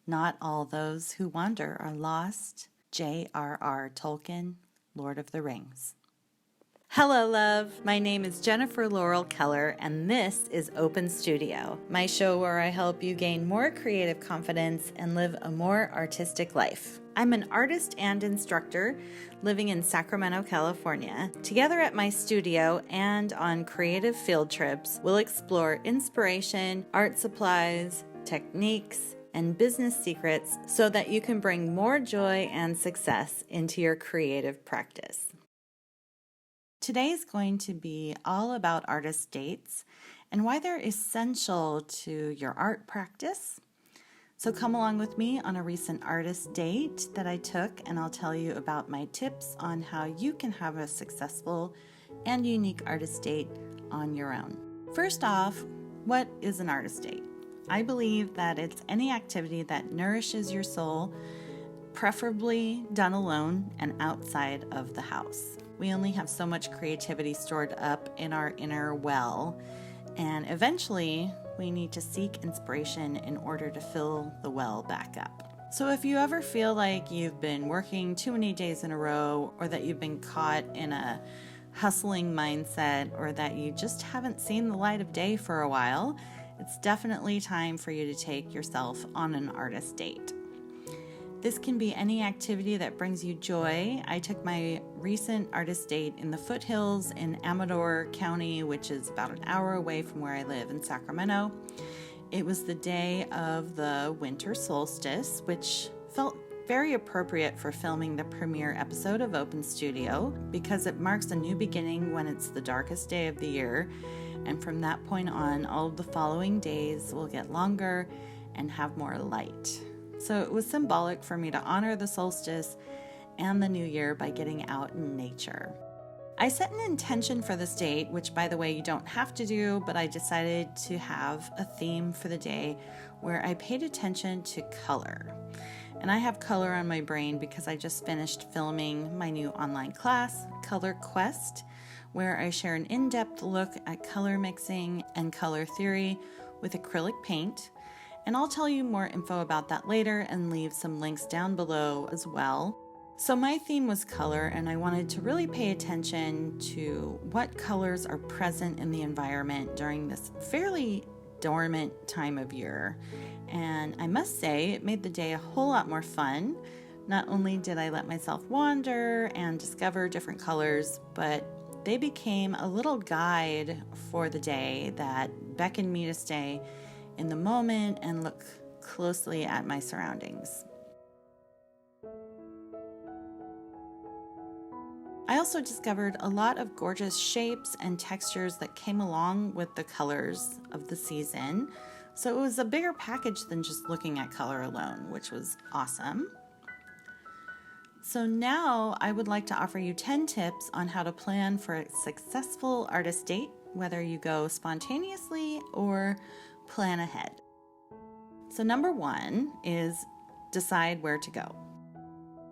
Not all those who wander are lost. J.R.R. Tolkien, Lord of the Rings. Hello, love. My name is Jennifer Laurel Keller, and this is Open Studio, my show where I help you gain more creative confidence and live a more artistic life. I'm an artist and instructor living in Sacramento, California. Together at my studio and on creative field trips, we'll explore inspiration, art supplies, techniques, and business secrets so that you can bring more joy and success into your creative practice. Today is going to be all about artist dates and why they're essential to your art practice. So come along with me on a recent artist date that I took, and I'll tell you about my tips on how you can have a successful and unique artist date on your own. First off, what is an artist date? I believe that it's any activity that nourishes your soul, preferably done alone and outside of the house. We only have so much creativity stored up in our inner well, and eventually we need to seek inspiration in order to fill the well back up. So if you ever feel like you've been working too many days in a row, or that you've been caught in a hustling mindset, or that you just haven't seen the light of day for a while, it's definitely time for you to take yourself on an artist date. This can be any activity that brings you joy. I took my recent artist date in the foothills in Amador County, which is about an hour away from where I live in Sacramento. It was the day of the winter solstice, which felt very appropriate for filming the premiere episode of Open Studio because it marks a new beginning when it's the darkest day of the year. And from that point on, all of the following days will get longer and have more light. So it was symbolic for me to honor the solstice and the new year by getting out in nature. I set an intention for this date, which by the way, you don't have to do, but I decided to have a theme for the day where I paid attention to color. And I have color on my brain because I just finished filming my new online class, Color Quest, where I share an in-depth look at color mixing and color theory with acrylic paint. And I'll tell you more info about that later and leave some links down below as well. So my theme was color, and I wanted to really pay attention to what colors are present in the environment during this fairly dormant time of year. And I must say, it made the day a whole lot more fun. Not only did I let myself wander and discover different colors, but they became a little guide for the day that beckoned me to stay in the moment and look closely at my surroundings. I also discovered a lot of gorgeous shapes and textures that came along with the colors of the season. So it was a bigger package than just looking at color alone, which was awesome. So now I would like to offer you 10 tips on how to plan for a successful artist date, whether you go spontaneously or plan ahead. So number 1 is decide where to go.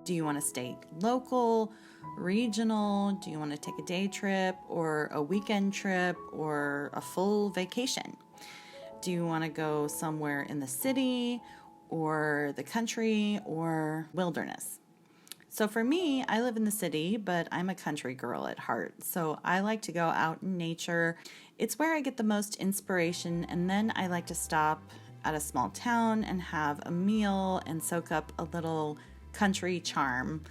Do you want to stay local, regional? Do you want to take a day trip or a weekend trip or a full vacation? Do you want to go somewhere in the city or the country or wilderness? So for me, I live in the city, but I'm a country girl at heart. So I like to go out in nature. It's where I get the most inspiration, and then I like to stop at a small town and have a meal and soak up a little country charm.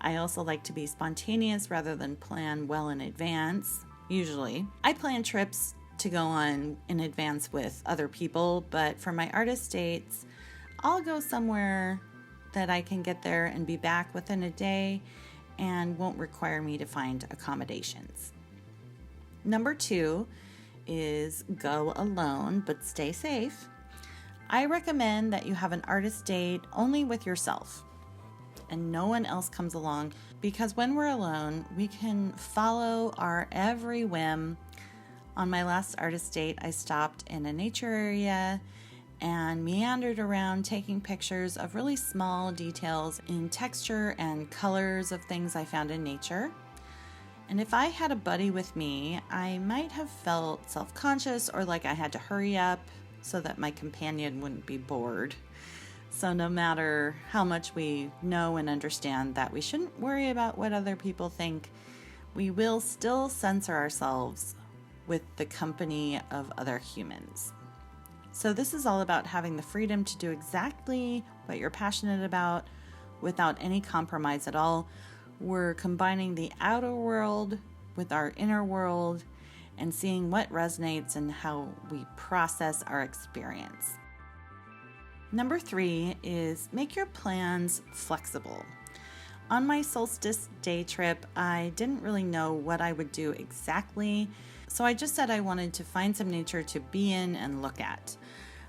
I also like to be spontaneous rather than plan well in advance. Usually, I plan trips to go on in advance with other people, but for my artist dates, I'll go somewhere that I can get there and be back within a day and won't require me to find accommodations. Number 2 is go alone, but stay safe. I recommend that you have an artist date only with yourself and no one else comes along, because when we're alone, we can follow our every whim. On my last artist date, I stopped in a nature area and meandered around taking pictures of really small details in texture and colors of things I found in nature. And if I had a buddy with me, I might have felt self-conscious or like I had to hurry up so that my companion wouldn't be bored. So no matter how much we know and understand that we shouldn't worry about what other people think, we will still censor ourselves with the company of other humans. So this is all about having the freedom to do exactly what you're passionate about without any compromise at all. We're combining the outer world with our inner world and seeing what resonates and how we process our experience. Number 3 is make your plans flexible. On my solstice day trip, I didn't really know what I would do exactly, so I just said I wanted to find some nature to be in and look at.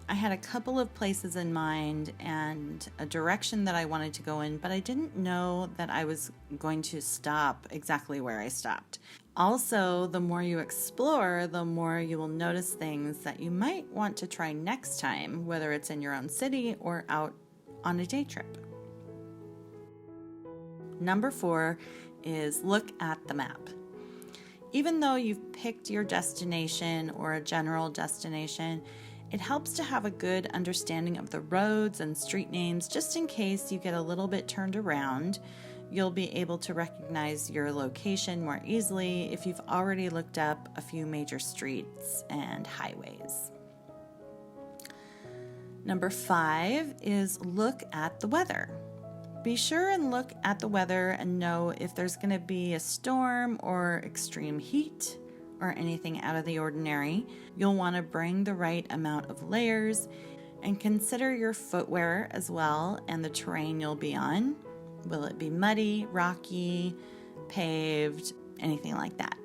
I had a couple of places in mind and a direction that I wanted to go in, but I didn't know that I was going to stop exactly where I stopped. Also, the more you explore, the more you will notice things that you might want to try next time, whether it's in your own city or out on a day trip. Number 4 is look at the map. Even though you've picked your destination or a general destination, it helps to have a good understanding of the roads and street names just in case you get a little bit turned around. You'll be able to recognize your location more easily if you've already looked up a few major streets and highways. Number 5 is look at the weather. Be sure and look at the weather and know if there's going to be a storm or extreme heat or anything out of the ordinary. You'll want to bring the right amount of layers and consider your footwear as well and the terrain you'll be on. Will it be muddy, rocky, paved, anything like that?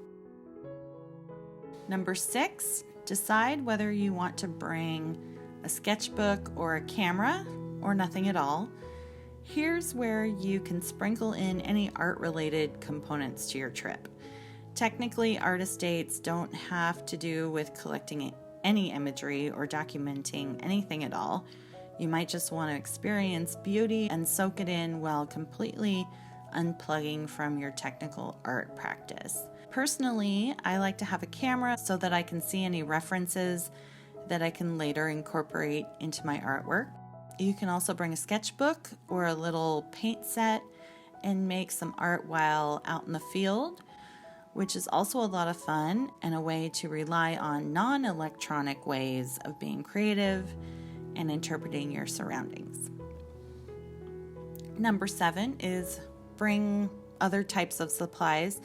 Number 6, decide whether you want to bring a sketchbook or a camera or nothing at all. Here's where you can sprinkle in any art-related components to your trip. Technically, artist dates don't have to do with collecting any imagery or documenting anything at all. You might just want to experience beauty and soak it in while completely unplugging from your technical art practice. Personally, I like to have a camera so that I can see any references that I can later incorporate into my artwork. You can also bring a sketchbook or a little paint set and make some art while out in the field, which is also a lot of fun and a way to rely on non-electronic ways of being creative and interpreting your surroundings. Number 7 is bring other types of supplies.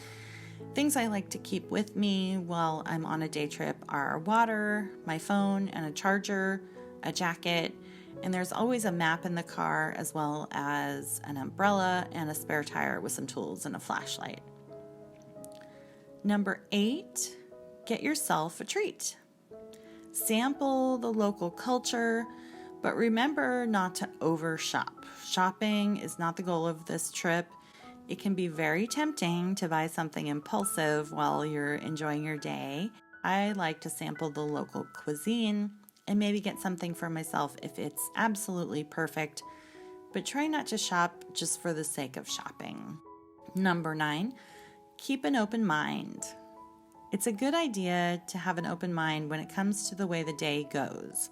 Things I like to keep with me while I'm on a day trip are water, my phone, and a charger, a jacket, and there's always a map in the car as well as an umbrella and a spare tire with some tools and a flashlight. Number 8, get yourself a treat. Sample the local culture, but remember not to overshop. Shopping is not the goal of this trip. It can be very tempting to buy something impulsive while you're enjoying your day. I like to sample the local cuisine and maybe get something for myself if it's absolutely perfect, but try not to shop just for the sake of shopping. Number 9, keep an open mind. It's a good idea to have an open mind when it comes to the way the day goes.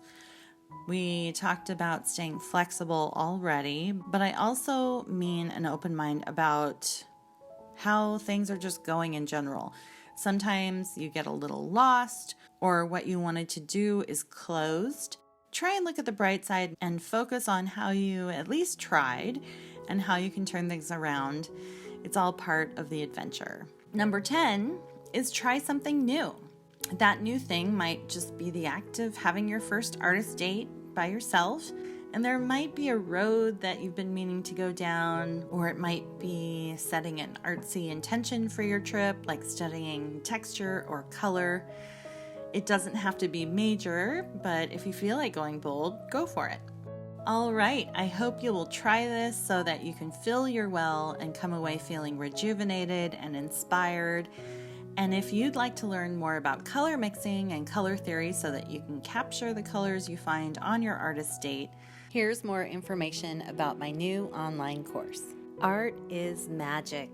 We talked about staying flexible already, but I also mean an open mind about how things are just going in general. Sometimes you get a little lost or what you wanted to do is closed. Try and look at the bright side and focus on how you at least tried and how you can turn things around. It's all part of the adventure. Number 10 is try something new. That new thing might just be the act of having your first artist date by yourself, and there might be a road that you've been meaning to go down, or it might be setting an artsy intention for your trip, like studying texture or color. It doesn't have to be major, but if you feel like going bold, go for it. All right, I hope you will try this so that you can fill your well and come away feeling rejuvenated and inspired. And if you'd like to learn more about color mixing and color theory so that you can capture the colors you find on your artist date, here's more information about my new online course. Art is magic.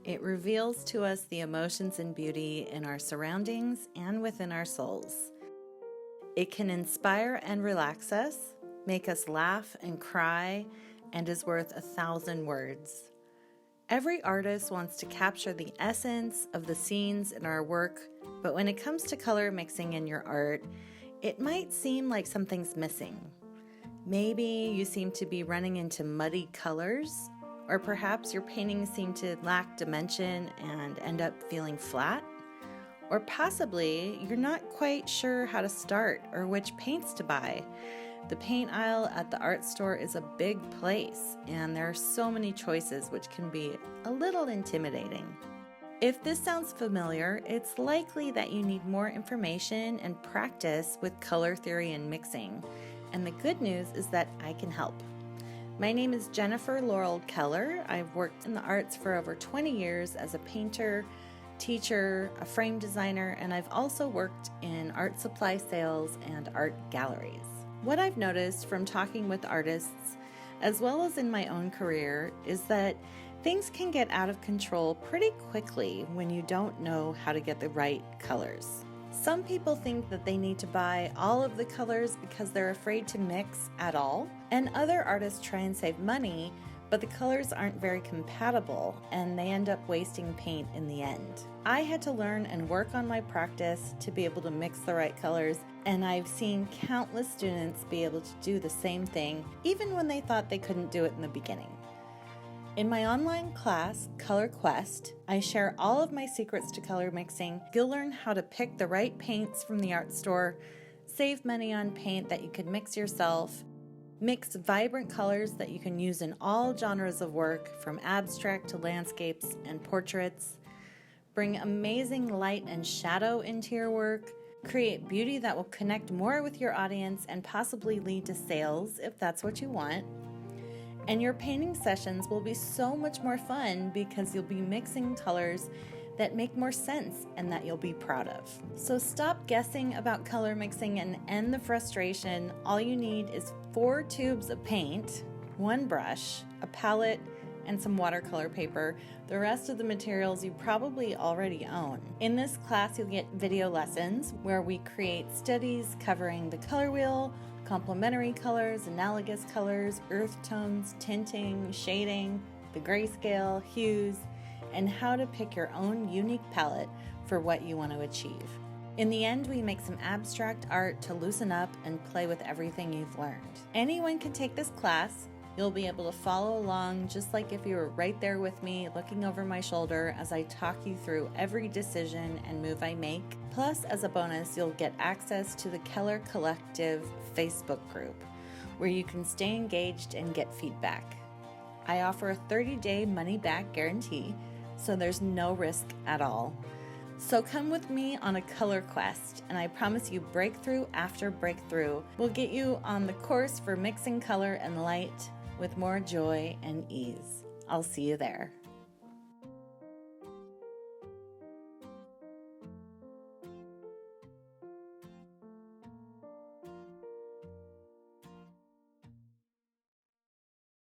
It reveals to us the emotions and beauty in our surroundings and within our souls. It can inspire and relax us, make us laugh and cry, and is worth 1,000 words. Every artist wants to capture the essence of the scenes in our work, but when it comes to color mixing in your art, it might seem like something's missing. Maybe you seem to be running into muddy colors, or perhaps your paintings seem to lack dimension and end up feeling flat. Or possibly you're not quite sure how to start or which paints to buy. The paint aisle at the art store is a big place, and there are so many choices which can be a little intimidating. If this sounds familiar, it's likely that you need more information and practice with color theory and mixing. And the good news is that I can help. My name is Jennifer Laurel Keller. I've worked in the arts for over 20 years as a painter, teacher, a frame designer, and I've also worked in art supply sales and art galleries. What I've noticed from talking with artists, as well as in my own career, is that things can get out of control pretty quickly when you don't know how to get the right colors. Some people think that they need to buy all of the colors because they're afraid to mix at all, and other artists try and save money, but the colors aren't very compatible and they end up wasting paint in the end. I had to learn and work on my practice to be able to mix the right colors, and I've seen countless students be able to do the same thing even when they thought they couldn't do it in the beginning. In my online class, Color Quest, I share all of my secrets to color mixing. You'll learn how to pick the right paints from the art store, save money on paint that you could mix yourself, mix vibrant colors that you can use in all genres of work, from abstract to landscapes and portraits, bring amazing light and shadow into your work, create beauty that will connect more with your audience and possibly lead to sales if that's what you want. And your painting sessions will be so much more fun because you'll be mixing colors that make more sense and that you'll be proud of. So stop guessing about color mixing and end the frustration. All you need is 4 tubes of paint, 1 brush, a palette, and some watercolor paper. The rest of the materials you probably already own. In this class, you'll get video lessons where we create studies covering the color wheel, complementary colors, analogous colors, earth tones, tinting, shading, the grayscale, hues, and how to pick your own unique palette for what you want to achieve. In the end, we make some abstract art to loosen up and play with everything you've learned. Anyone can take this class. You'll be able to follow along just like if you were right there with me, looking over my shoulder as I talk you through every decision and move I make. Plus, as a bonus, you'll get access to the Keller Collective Facebook group, where you can stay engaged and get feedback. I offer a 30-day money-back guarantee, so there's no risk at all. So come with me on a color quest, and I promise you breakthrough after breakthrough will get you on the course for mixing color and light with more joy and ease. I'll see you there.